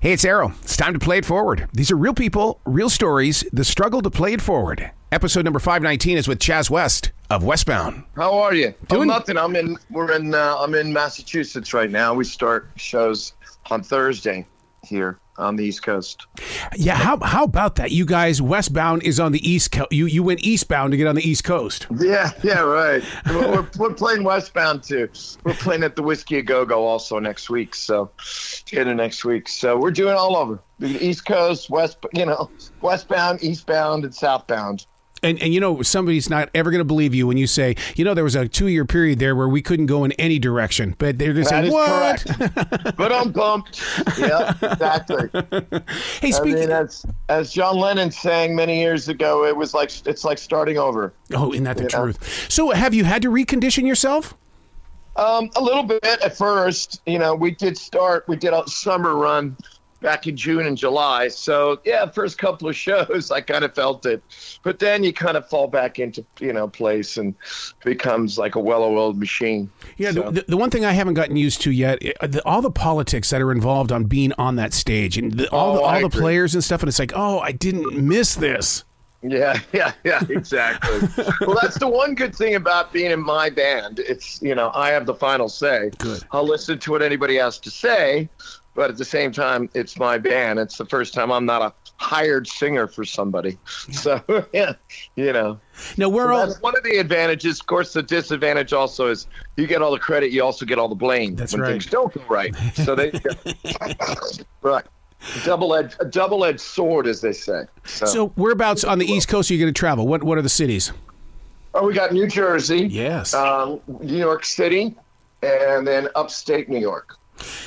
Hey, it's Arrow. It's time to play it forward. These are real people, real stories, the struggle to play it forward. Episode number 519 is with Chaz West of Westbound. How are you? Doing nothing. I'm in Massachusetts right now. We start shows on Thursday here on the East Coast. Yeah, how about that? You guys, Westbound is on the East Coast. You went eastbound to get on the East Coast. Yeah, right. we're playing Westbound too. We're playing at the Whiskey A Go-Go also next week. So we're doing all over the East Coast, Westbound, Eastbound, and Southbound. And somebody's not ever going to believe you when you say, there was a 2-year period there where we couldn't go in any direction. But they're going to say, what? Correct. But I'm pumped. Yeah, exactly. Hey, speaking, as John Lennon sang many years ago, it's like starting over. Oh, isn't that the truth? So have you had to recondition yourself? A little bit at first. We did a summer run back in June and July. So, first couple of shows, I kind of felt it. But then you kind of fall back into, place and becomes like a well-oiled machine. Yeah, so. The one thing I haven't gotten used to yet, all the politics that are involved on being on that stage and all the players and stuff. And it's like, oh, I didn't miss this. Yeah, exactly. Well, that's the one good thing about being in my band. It's, I have the final say. Good. I'll listen to what anybody has to say. But at the same time, it's my band. It's the first time I'm not a hired singer for somebody. So, Now, that's one of the advantages. Of course, the disadvantage also is you get all the credit, you also get all the blame. That's when right. Things don't go right. So right. A double-edged sword, as they say. So whereabouts on the East Coast are you going to travel? What are the cities? Oh, we got New Jersey. Yes. New York City, and then upstate New York.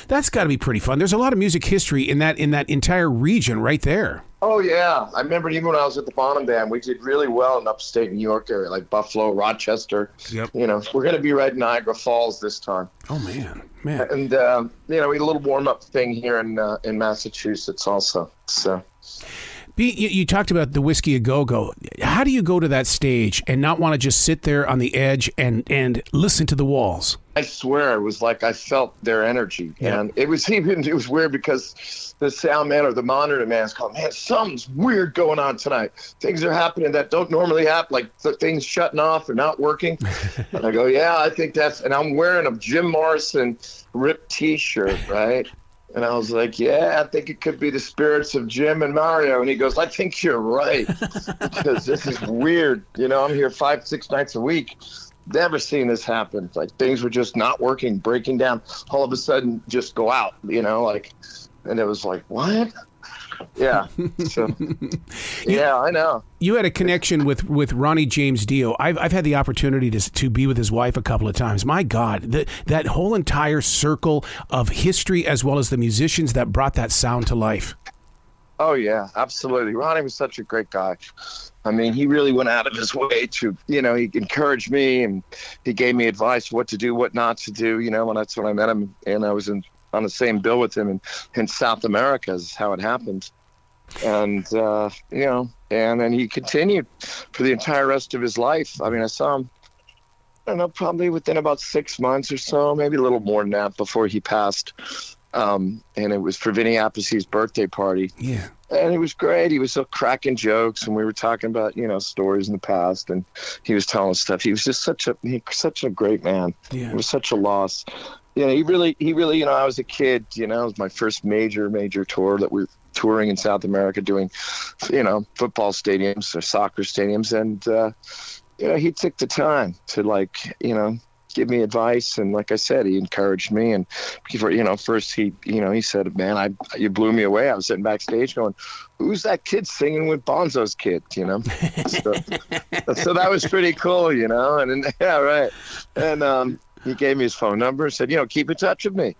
That's got to be pretty fun. There's a lot of music history in that entire region right there. Oh, yeah. I remember even when I was at the Bonham Band, we did really well in upstate New York area, like Buffalo, Rochester. Yep. We're going to be right in Niagara Falls this time. Oh, man. And, we had a little warm-up thing here in Massachusetts also. So. You talked about the Whiskey A Go-Go. How do you go to that stage and not want to just sit there on the edge and listen to the walls? I swear it was like I felt their energy. Yeah. And it was weird because the sound man or the monitor man's called, man, something's weird going on tonight. Things are happening that don't normally happen, like the things shutting off or not working. And I go, yeah, I think and I'm wearing a Jim Morrison ripped T-shirt, right? And I was like, yeah, I think it could be the spirits of Jim and Mario. And he goes, I think you're right, because this is weird. I'm here 5-6 nights a week. Never seen this happen. Like things were just not working, breaking down. All of a sudden, just go out. And it was like, what? Yeah. So, I know. You had a connection with Ronnie James Dio. I've had the opportunity to be with his wife a couple of times. My God, that whole entire circle of history as well as the musicians that brought that sound to life. Oh, yeah, absolutely. Ronnie was such a great guy. I mean, he really went out of his way to, he encouraged me and he gave me advice what to do, what not to do, and that's when I met him. And I was on the same bill with him in South America is how it happened. And, and then he continued for the entire rest of his life. I mean, I saw him, I don't know, probably within about 6 months or so, maybe a little more than that before he passed. And it was for Vinny Appice's birthday party. Yeah. And it was great. He was still cracking jokes and we were talking about, stories in the past and he was telling us stuff. He was just such a great man. Yeah. It was such a loss. He really, I was a kid, it was my first major tour that we were touring in South America doing, football stadiums or soccer stadiums. And, he took the time to give me advice. And like I said, he encouraged me. And, first he said, man, you blew me away. I was sitting backstage going, who's that kid singing with Bonzo's kid, So that was pretty cool, and yeah, right. And, he gave me his phone number and said, keep in touch with me,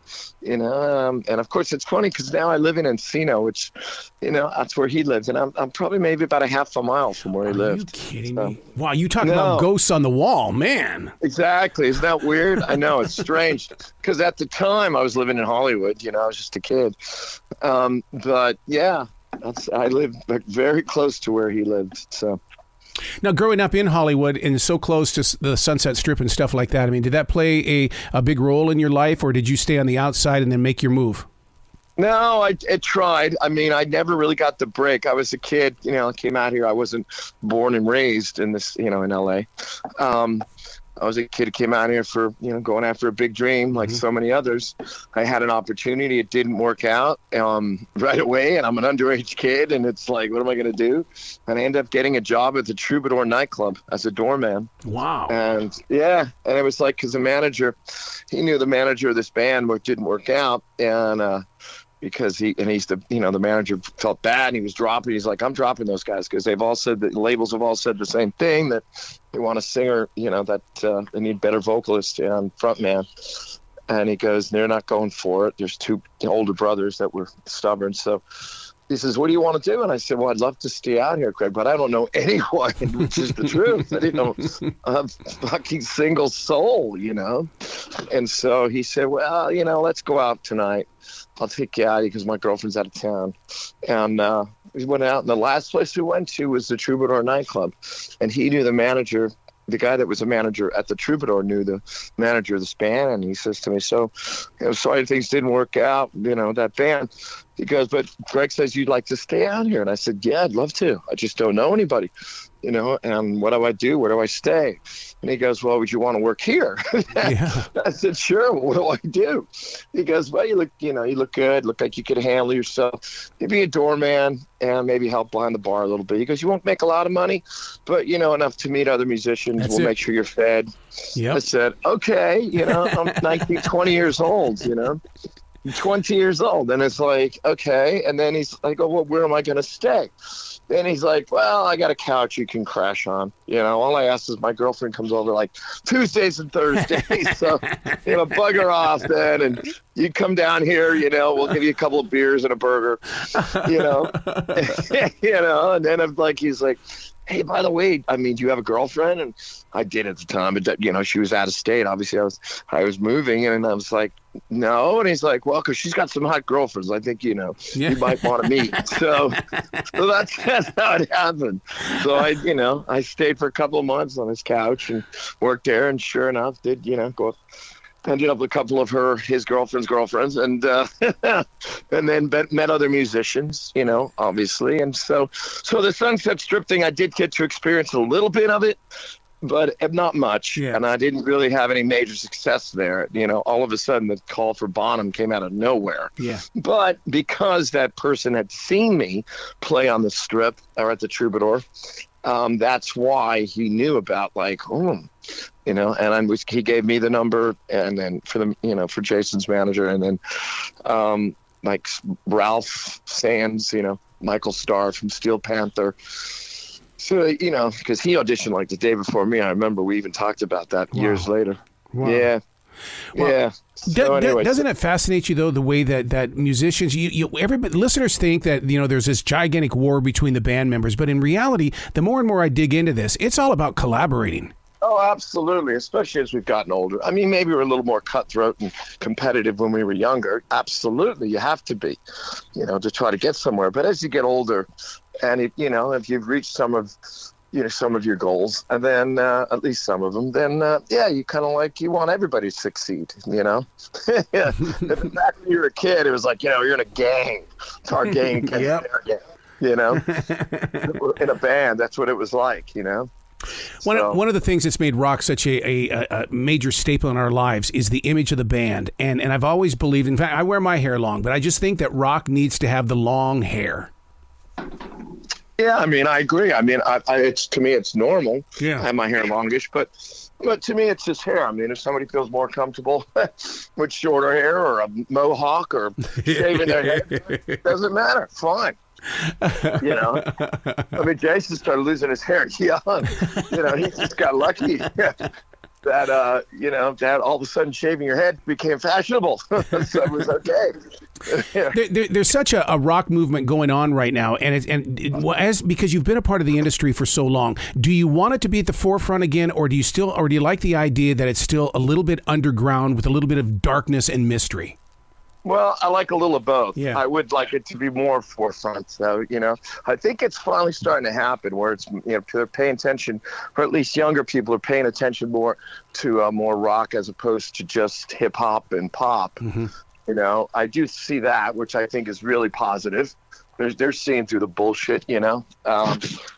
and of course it's funny because now I live in Encino, which, that's where he lives. And I'm probably maybe about a half a mile from where he lived. Are you kidding me? Wow. You talk about ghosts on the wall, man. Exactly. Isn't that weird? I know, it's strange because at the time I was living in Hollywood, I was just a kid. But yeah, I lived very close to where he lived. So. Now, growing up in Hollywood and so close to the Sunset Strip and stuff like that, I mean, did that play a big role in your life, or did you stay on the outside and then make your move? No, I tried. I mean, I never really got the break. I was a kid, I came out here. I wasn't born and raised in this, in LA. I was a kid who came out here for, going after a big dream like so many others. I had an opportunity. It didn't work out right away, and I'm an underage kid, and it's like, what am I going to do? And I ended up getting a job at the Troubadour nightclub as a doorman. Wow. And it was like, because the manager, he knew the manager of this band, which didn't work out, and because he's the the manager felt bad, and he was dropping. He's like, I'm dropping those guys because they've all said that labels have all said the same thing, that they want a singer, that they need better vocalists and frontman. And he goes, they're not going for it. There's two older brothers that were stubborn. So he says, what do you want to do? And I said, well, I'd love to stay out here, Craig, but I don't know anyone, which is the truth. I didn't know a fucking single soul, And so he said, well, let's go out tonight. I'll take you out because my girlfriend's out of town. And we went out, and the last place we went to was the Troubadour nightclub. And he knew the manager. The guy that was a manager at the Troubadour knew the manager of this band, and he says to me, so, sorry things didn't work out, that band. He goes, but Greg says you'd like to stay out here. And I said, yeah, I'd love to. I just don't know anybody, and what do I do? Where do I stay? And he goes, well, would you want to work here? Yeah. I said, sure. What do I do? He goes, well, you look good. Look like you could handle yourself. You'd be a doorman and maybe help behind the bar a little bit. He goes, you won't make a lot of money, but enough to meet other musicians. We'll make sure you're fed. Yep. I said, okay. I'm 19, 20 years old, 20 years old. And it's like, okay. And then I go, well, where am I going to stay? Then he's like, well, I got a couch you can crash on. All I ask is my girlfriend comes over like Tuesdays and Thursdays. So, bugger off then. And you come down here, we'll give you a couple of beers and a burger, and then I'm like, he's like, hey, by the way, do you have a girlfriend? And I did at the time, but she was out of state. Obviously, I was moving, and I was like, no. And he's like, well, because she's got some hot girlfriends. I think you might want to meet. So that's how it happened. So I stayed for a couple of months on his couch and worked there, and sure enough, did go. Ended up with a couple of his girlfriends, and then met other musicians, obviously. And so the Sunset Strip thing, I did get to experience a little bit of it, but not much. Yeah. And I didn't really have any major success there. All of a sudden the call for Bonham came out of nowhere. Yeah. But because that person had seen me play on the Strip or at the Troubadour, that's why he knew about and he gave me the number, and then for Jason's manager, and then Ralph Sands, Michael Starr from Steel Panther. So, because he auditioned like the day before me. I remember we even talked about that years later. Wow. Yeah. Well, yeah. So anyway, doesn't it fascinate you though the way that musicians, listeners think that there's this gigantic war between the band members, but in reality, the more and more I dig into this, it's all about collaborating. Oh, absolutely, especially as we've gotten older. Maybe we're a little more cutthroat and competitive when we were younger. Absolutely, you have to be, to try to get somewhere. But as you get older, and if you've reached some of your goals, and then at least some of them, then you kind of you want everybody to succeed. Yeah. Back when you were a kid, it was like you're in a gang. It's our gang, yep. Their gang. In a band, that's what it was like. One of the things that's made rock such a major staple in our lives is the image of the band. And I've always believed, in fact, I wear my hair long, but I just think that rock needs to have the long hair. Yeah, I agree. It's to me, it's normal. Yeah. I have my hair longish, but to me, it's just hair. If somebody feels more comfortable with shorter hair or a mohawk or shaving their head, it doesn't matter. Fine. Jason started losing his hair young. He just got lucky that all of a sudden shaving your head became fashionable. So it was okay. There's such a rock movement going on right now, because you've been a part of the industry for so long, do you want it to be at the forefront again, or do you like the idea that it's still a little bit underground with a little bit of darkness and mystery? Well, I like a little of both. Yeah. I would like it to be more forefront. So, I think it's finally starting to happen where it's, they're paying attention, or at least younger people are paying attention more to more rock as opposed to just hip hop and pop. Mm-hmm. You know, I do see that, which I think is really positive. They're seeing through the bullshit, you know.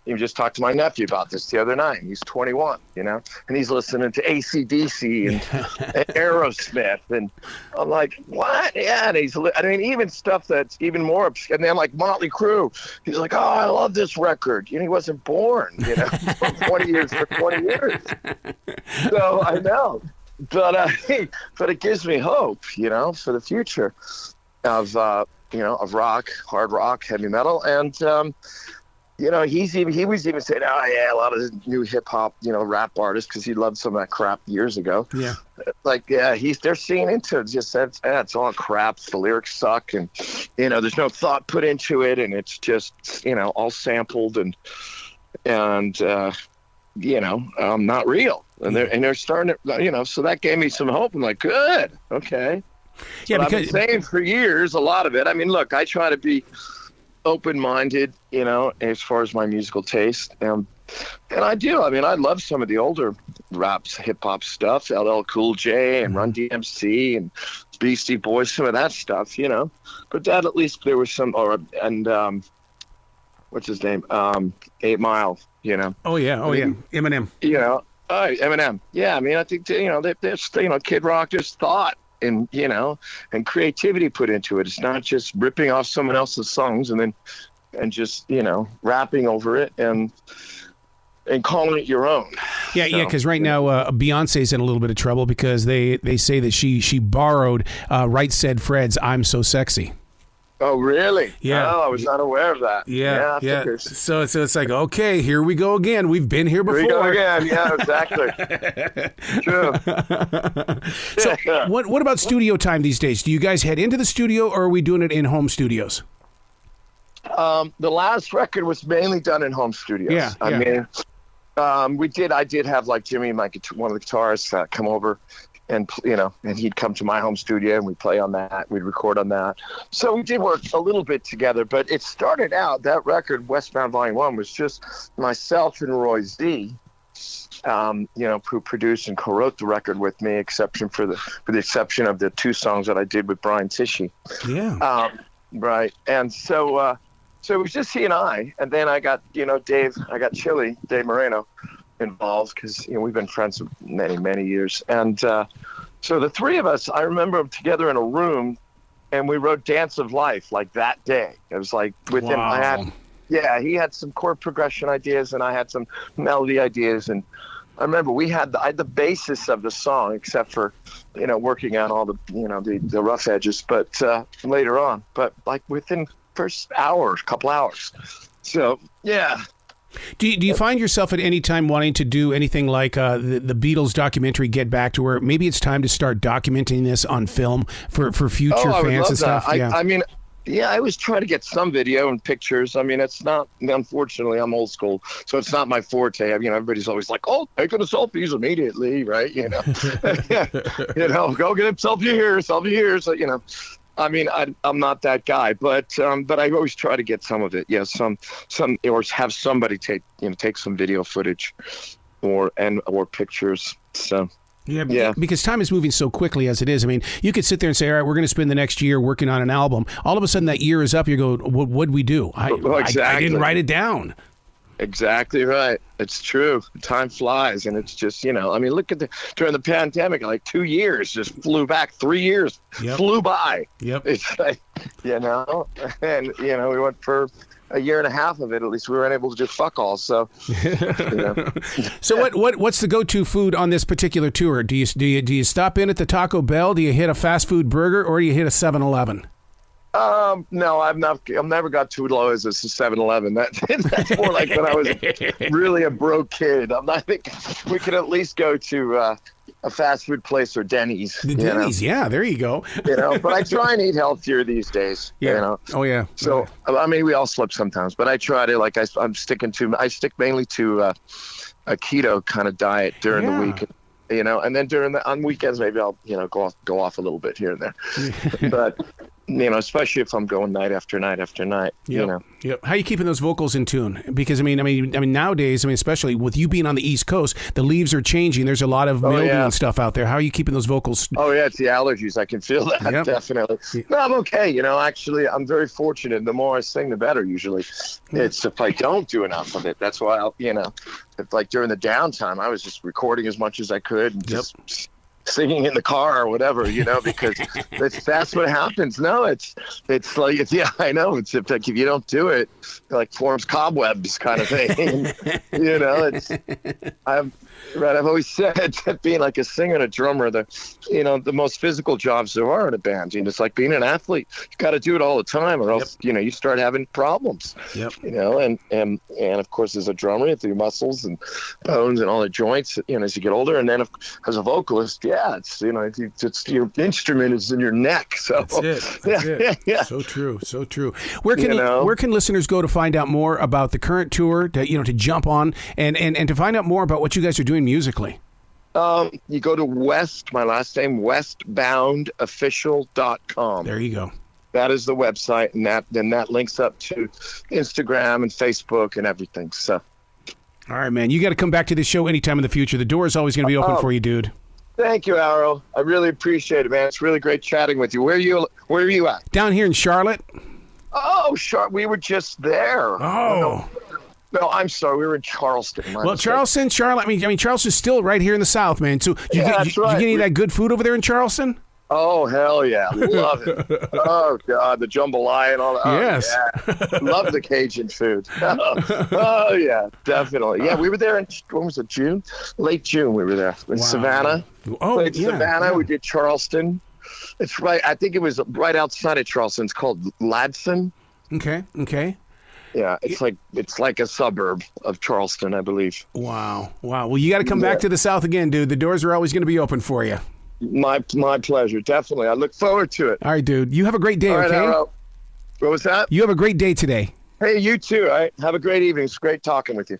You just talked to my nephew about this the other night. He's 21, you know, and he's listening to AC/DC and Aerosmith, and I'm like, what? Yeah, and even stuff that's even more obscure. And then like Motley Crue, he's like, oh, I love this record. You know, he wasn't born, you know, for 20 years. So I know, but it gives me hope, you know, for the future of rock, hard rock, heavy metal. And, you know, he was even saying, oh, yeah, a lot of the new hip hop, you know, rap artists, because he loved some of that crap years ago. Yeah. Like, yeah, they're seeing into it. Just it's all crap. The lyrics suck. And, you know, there's no thought put into it. And it's just, you know, all sampled and you know, not real. And they're starting to, you know, so that gave me some hope. I'm like, good. Okay. Yeah, but I've been saying for years, a lot of it. I mean, look, I try to be open-minded, you know, as far as my musical taste, and I do. I mean, I love some of the older raps, hip-hop stuff, LL Cool J and Run DMC and Beastie Boys, some of that stuff, you know. But that, at least there was some, what's his name? 8 Mile, you know. Oh yeah, Eminem. You know, Eminem. Yeah, I mean, I think you know, there's you know, Kid Rock just thought. And, you know, and creativity put into it. It's not just ripping off someone else's songs and just, you know, rapping over it and calling it your own. Yeah, so, because right now Beyonce's in a little bit of trouble because they say that she borrowed Right Said Fred's "I'm So Sexy." Oh, really? Yeah. Oh, I was not aware of that. Yeah. So it's like, okay, here we go again. We've been here before. Here we go again. Yeah, exactly. True. So what about studio time these days? Do you guys head into the studio, or are we doing it in home studios? The last record was mainly done in home studios. Yeah. I mean, I did have like Jimmy, one of the guitarists, come over. And, you know, and he'd come to my home studio and we'd play on that. We'd record on that. So we did work a little bit together, but it started out, that record, Westbound Volume 1, was just myself and Roy Z, you know, who produced and co-wrote the record with me, for the exception of the 2 songs that I did with Brian Tichy. Yeah. Right. And so it was just he and I. And then I got, you know, Dave Moreno involved, because, you know, we've been friends for many years, and so the 3 of us, I remember together in a room, and we wrote Dance of Life like that day. It was like with him. He had some chord progression ideas and I had some melody ideas, and I remember I had the basis of the song, except for, you know, working on all the, you know, the rough edges, but later on, but like within first couple hours. So yeah. Do you find yourself at any time wanting to do anything like the Beatles documentary Get Back, to where maybe it's time to start documenting this on film for future fans and stuff? I mean, yeah, I was trying to get some video and pictures. I mean, it's not, unfortunately, I'm old school, so it's not my forte. You know, everybody's always like, oh, taking the selfies immediately, right? You know, you know, go get a selfie here. So, you know, I mean, I'm not that guy, but I always try to get some of it. Yeah, some, or have somebody take some video footage, or pictures. So. Yeah, because time is moving so quickly as it is. I mean, you could sit there and say, all right, we're going to spend the next year working on an album. All of a sudden that year is up. You go, what'd we do? I didn't write it down. Exactly right. It's true. Time flies, and it's just, you know, I mean, look at during the pandemic, like 2 years just flew back. 3 years flew by. Yep. It's like, you know, and, you know, we went for a year and a half of it. At least we weren't able to do fuck all. So, you know. So what's the go-to food on this particular tour? Do you stop in at the Taco Bell? Do you hit a fast food burger, or do you hit a 7-Eleven? No, I've never got too low as a 7-Eleven. That's more like when I was really a broke kid. I think we could at least go to a fast food place or Denny's. The Denny's, yeah, there you go. You know, but I try and eat healthier these days. Yeah. You know? Oh yeah. So I mean, we all slip sometimes, but I try to I stick mainly to a keto kind of diet during the week. You know, and then on weekends maybe I'll, you know, go off a little bit here and there. especially if I'm going night after night after night. Yep. Yep. How are you keeping those vocals in tune? Because I mean, nowadays, especially with you being on the East Coast, the leaves are changing. There's a lot of mildew and stuff out there. How are you keeping those vocals? Oh yeah, it's the allergies. I can feel that definitely. No, I'm okay. Actually, I'm very fortunate. The more I sing, the better. Usually, it's if I don't do enough of it. That's why if like during the downtime, I was just recording as much as I could and just singing in the car or whatever, because that's what happens. No, it's like, I know. It's like if you don't do it, it like forms cobwebs kind of thing. I've always said that being like a singer and a drummer, the most physical jobs there are in a band. It's like being an athlete. You got to do it all the time, or else you start having problems. And of course, as a drummer, you have your muscles and bones and all the joints. As you get older, and then as a vocalist, it's your instrument is in your neck. So that's it. Yeah. So true. Where can listeners go to find out more about the current tour? To jump on and to find out more about what you guys are doing musically? You go to my last name, westboundofficial.com. There you go. That is the website, and that links up to Instagram and Facebook and everything. So, all right, man, you got to come back to this show anytime in the future. The door is always going to be open for you, dude. Thank you, Arrow. I really appreciate it, man. It's really great chatting with you. Where are you at? Down here in Charlotte. Oh, we were just there. Oh. No, I'm sorry. We were in Charleston. Well, Charleston, Charlotte. I mean, Charleston's still right here in the South, man. So you get any of that good food over there in Charleston? Oh, hell yeah. Love it. Oh, God, the jambalaya and all that. Yes. Yeah. Love the Cajun food. Oh, yeah, definitely. Yeah, we were there in, when was it, June? Late June we were there. In Savannah. Oh, Savannah. Yeah. We did Charleston. It's right, I think it was right outside of Charleston. It's called Ladson. Okay. Yeah, it's like a suburb of Charleston, I believe. Wow. Well, you got to come back to the South again, dude. The doors are always going to be open for you. My pleasure, definitely. I look forward to it. All right, dude. You have a great day, okay? What was that? You have a great day today. Hey, you too. All right? Have a great evening. It's great talking with you.